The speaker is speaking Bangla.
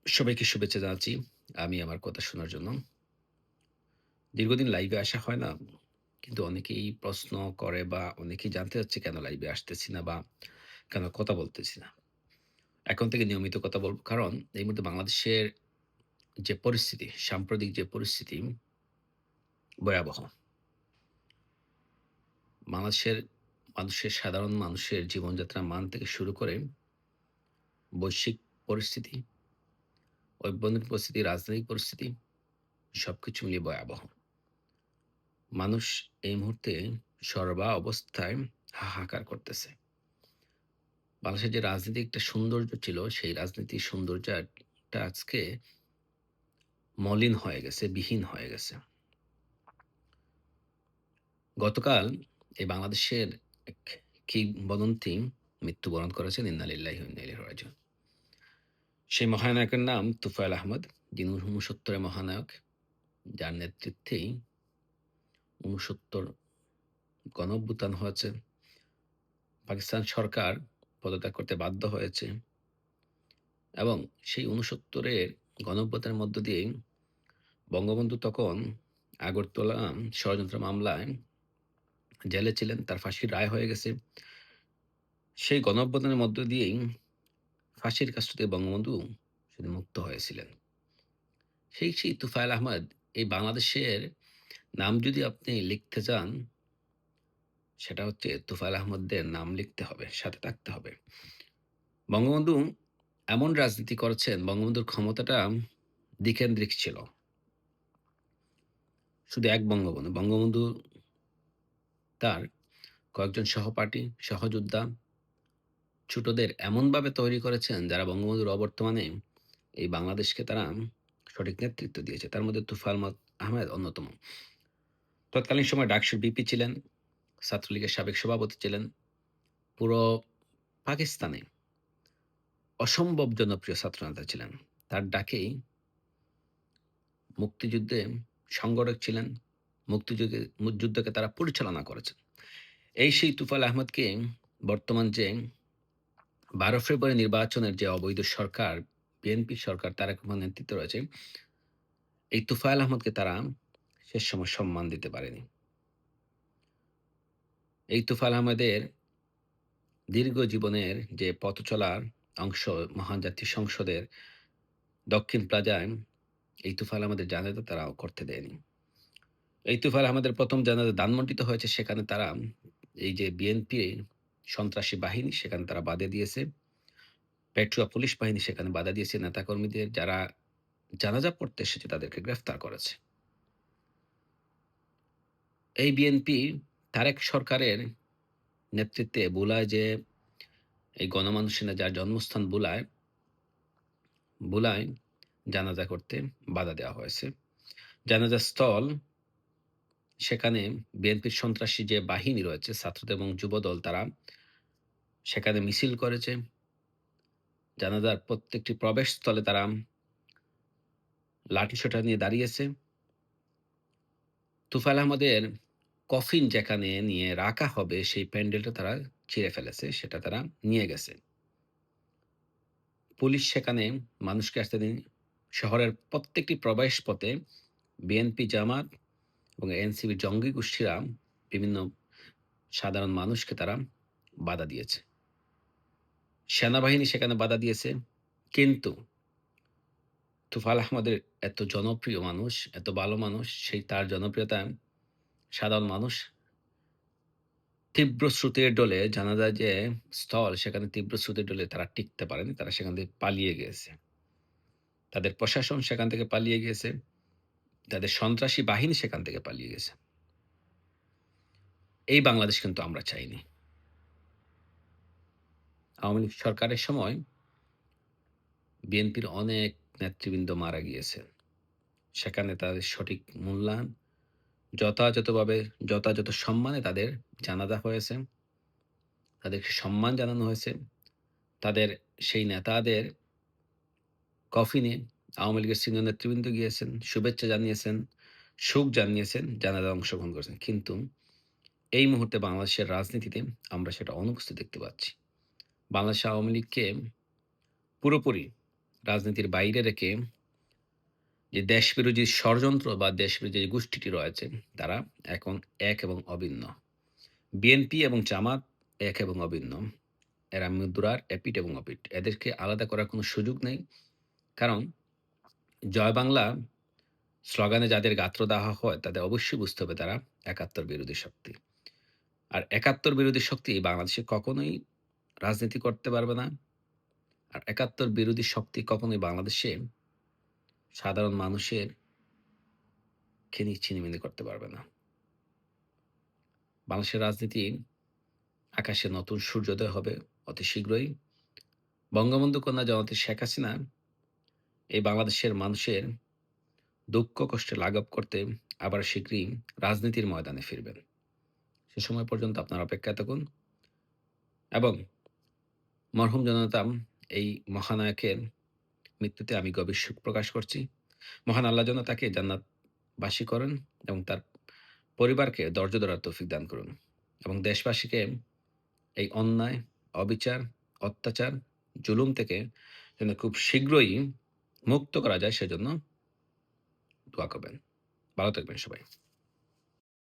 সবাইকে শুভেচ্ছা জানাচ্ছি। আমি আমার কথা শোনার জন্য। দীর্ঘদিন লাইভে আসা হয় না। কিন্তু অনেকেই প্রশ্ন করে বা অনেকেই জানতে চাচ্ছে কেন লাইভে আসতেছি না বা কেন কথা বলতেছি না। এখন থেকে নিয়মিত কথা বলব। কারণ এই মুহূর্তে বাংলাদেশের যে পরিস্থিতি, সাম্প্রতিক যে পরিস্থিতি ভয়াবহ। বাংলাদেশের সাধারণ মানুষের জীবনযাত্রার মান থেকে শুরু করে বৈশ্বিক পরিস্থিতি, অভ্যন্তরীণ পরিস্থিতি, রাজনৈতিক পরিস্থিতি সবকিছু মিলিয়ে ভয়াবহ। মানুষ এই মুহূর্তে সর্বা অবস্থায় হাহাকার করতেছে। বাংলাদেশের যে রাজনীতি একটা সৌন্দর্য ছিল, সেই রাজনীতির সৌন্দর্যটা আজকে মলিন হয়ে গেছে, বিহীন হয়ে গেছে। গতকাল এই বাংলাদেশের এক কিংবদন্তি মৃত্যুবরণ করেছেন। ইন্না লিল্লাহি ওয়া ইন্না ইলাইহি রাজিউন। সেই মহানায়কের নাম তুফাইল আহমদ, যিনি ৬৯ মহানায়ক, যার নেতৃত্বেই ৬৯ গণঅভ্যুত্থান হয়েছে। পাকিস্তান সরকার পদত্যাগ করতে বাধ্য হয়েছে এবং সেই ৬৯ এর গণঅভ্যুত্থানের মধ্য দিয়েই বঙ্গবন্ধু তখন আগরতলা ষড়যন্ত্র মামলায় জেলে ছিলেন। তার ফাঁসির রায় হয়ে গেছে। সেই গণঅভ্যুত্থানের মধ্য দিয়েই ফাঁসির কাছ থেকে বঙ্গবন্ধু সেদিন মুক্ত হয়েছিলেন। সেই তুফাইল আহমদ, এই বাংলাদেশের নাম যদি আপনি লিখতে যান, সেটা হচ্ছে তুফাইল আহমদের নাম লিখতে হবে, সাথে থাকতে হবে। বঙ্গবন্ধু এমন রাজনীতি করেছেন, বঙ্গবন্ধুর ক্ষমতাটা দ্বিকেন্দ্রিক ছিল। শুধু এক বঙ্গবন্ধু, বঙ্গবন্ধু তার কয়েকজন সহপাঠী, সহযোদ্ধা, ছোটদের এমনভাবে তৈরি করেছেন যারা বঙ্গবন্ধুর অবর্তমানে এই বাংলাদেশকে তারা সঠিক নেতৃত্ব দিয়েছে। তার মধ্যে তুফাইল আহমেদ অন্যতম। তৎকালীন সময় ডাকসুর ভিপি ছিলেন, ছাত্রলীগের সাবেক সভাপতি ছিলেন। পুরো পাকিস্তানে অসম্ভব জনপ্রিয় ছাত্রনেতা ছিলেন। তার ডাকেই মুক্তিযুদ্ধে সংগঠক ছিলেন। যুদ্ধকে তারা পরিচালনা করেছেন। সেই তুফাইল আহমদকে বর্তমান যে ১২ ফেব্রুয়ারি নির্বাচনের যে অবৈধ সরকার, বিএনপি সরকার, তারেক রহমান নেতৃত্বে রয়েছে, এই তুফাইল আহমদকে তারা শেষ সময় সম্মান দিতে পারেনি। এই তুফাইল আহমেদের দীর্ঘ জীবনের যে পথ চলার অংশ, মহান জাতীয় সংসদের দক্ষিণ প্লাজায় এই তুফাইল আহমেদের জানাজা তারা করতে দেয়নি। এই তুফাইল আহমেদের ১ম জানাজা ধানমন্ডিতে হয়েছে। সেখানে তারা এই যে বিএনপি সন্ত্রাসী বাহিনী, সেখানে তারা বাধা দিয়েছে। পেট্রোয়া পুলিশ বাহিনী সেখানে বাধা দিয়েছে। নেতাকর্মীদের যারা জানাজা পড়তে এসেছে তাদেরকে গ্রেফতার করেছে। এই বিএনপি তারেক সরকারের নেতৃত্বে বুলায় যে এই গণমানুষেরা যার জন্মস্থান বুলায় জানাজা করতে বাধা দেওয়া হয়েছে। জানাজা স্থল, সেখানে বিএনপির সন্ত্রাসী যে বাহিনী রয়েছে, ছাত্রদল এবং যুবদল, তারা সেখানে মিছিল করেছে। জানাজার প্রত্যেকটি প্রবেশস্থলে তারা লাঠিসোঁটা নিয়ে দাঁড়িয়েছে। তুফাইল আহমদের কফিন যেখানে নিয়ে রাখা হবে, সেই প্যান্ডেলটা তারা ছিঁড়ে ফেলেছে, সেটা তারা নিয়ে গেছে। পুলিশ সেখানে মানুষকে আসতে দেয়নি। শহরের প্রত্যেকটি প্রবেশ পথে বিএনপি, জামাত এবং এনসিপি জঙ্গি গোষ্ঠীরা বিভিন্ন সাধারণ মানুষকে তারা বাধা দিয়েছে। সেনাবাহিনী সেখানে বাধা দিয়েছে। কিন্তু তুফাইল আহমদের এত জনপ্রিয় মানুষ, এত ভালো মানুষ, সেই তার জনপ্রিয়তায় সাধারণ মানুষ তীব্র স্রোতের ডলে, জানা যায় যে স্থল, সেখানে তীব্র স্রোতের ডলে তারা টিকতে পারেনি। তারা সেখান থেকে পালিয়ে গিয়েছে। তাদের প্রশাসন সেখান থেকে পালিয়ে গিয়েছে। তাদের সন্ত্রাসী বাহিনী সেখান থেকে পালিয়ে গেছে। এই বাংলাদেশ কিন্তু আমরা চাইনি। আওয়ামী লীগ সরকারের সময় বিএনপির অনেক নেতৃবৃন্দ মারা গিয়েছে। সেখানে তাদের সঠিক মূল্যায়ন, যথাযথভাবে, যথাযথ সম্মানে তাদের জানাজা হয়েছে। তাদেরকে সম্মান জানানো হয়েছে। তাদের সেই নেতাদের কফিনে আওয়ামী লীগের সিনিয়র নেতৃবৃন্দ গিয়েছেন, শুভেচ্ছা জানিয়েছেন, শোক জানিয়েছেন, জানাজায় অংশগ্রহণ করেছেন। কিন্তু এই মুহূর্তে বাংলাদেশের রাজনীতিতে আমরা সেটা অনুপস্থিত দেখতে পাচ্ছি। বাংলাদেশ আওয়ামী লীগকে পুরোপুরি রাজনীতির বাইরে রেখে যে দেশবিরোধী ষড়যন্ত্র বা দেশবিরোধী যে গোষ্ঠীটি রয়েছে, তারা এখন এক এবং অভিন্ন। বিএনপি এবং জামাত এক এবং অভিন্ন। এরা মুদ্রার এপিঠ এবং ওপিঠ। এদেরকে আলাদা করার কোনো সুযোগ নেই। কারণ জয় বাংলা স্লোগানে যাদের গাত্র দেওয়া হয়, তাদের অবশ্যই বুঝতে হবে তারা একাত্তর বিরোধী শক্তি। আর একাত্তর বিরোধী শক্তি বাংলাদেশে কখনোই রাজনীতি করতে পারবে না। আর একাত্তর বিরোধী শক্তি কখনোই বাংলাদেশে সাধারণ মানুষের ছিনিমিনি করতে পারবে না। বাংলাদেশের রাজনীতি আকাশে নতুন সূর্যোদয় হবে অতি শীঘ্রই। বঙ্গবন্ধু কন্যা জননেত্রী শেখ হাসিনা এই বাংলাদেশের মানুষের দুঃখ কষ্টে লাঘব করতে আবার শীঘ্রই রাজনীতির ময়দানে ফিরবেন। সে সময় পর্যন্ত আপনারা অপেক্ষায় থাকুন এবং মরহুম জননেতা এই মহানায়কের মৃত্যুতে আমি গভীর শোক প্রকাশ করছি। মহান আল্লাহ যেন তাকে জান্নাতবাসী করেন এবং তার পরিবারকে ধৈর্য ধরার তৌফিক দান করুন এবং দেশবাসীকে এই অন্যায়, অবিচার, অত্যাচার, জুলুম থেকে যেন খুব শীঘ্রই মুক্ত করা যায় সেজন্য দোয়া করবেন। ভালো থাকবেন সবাই।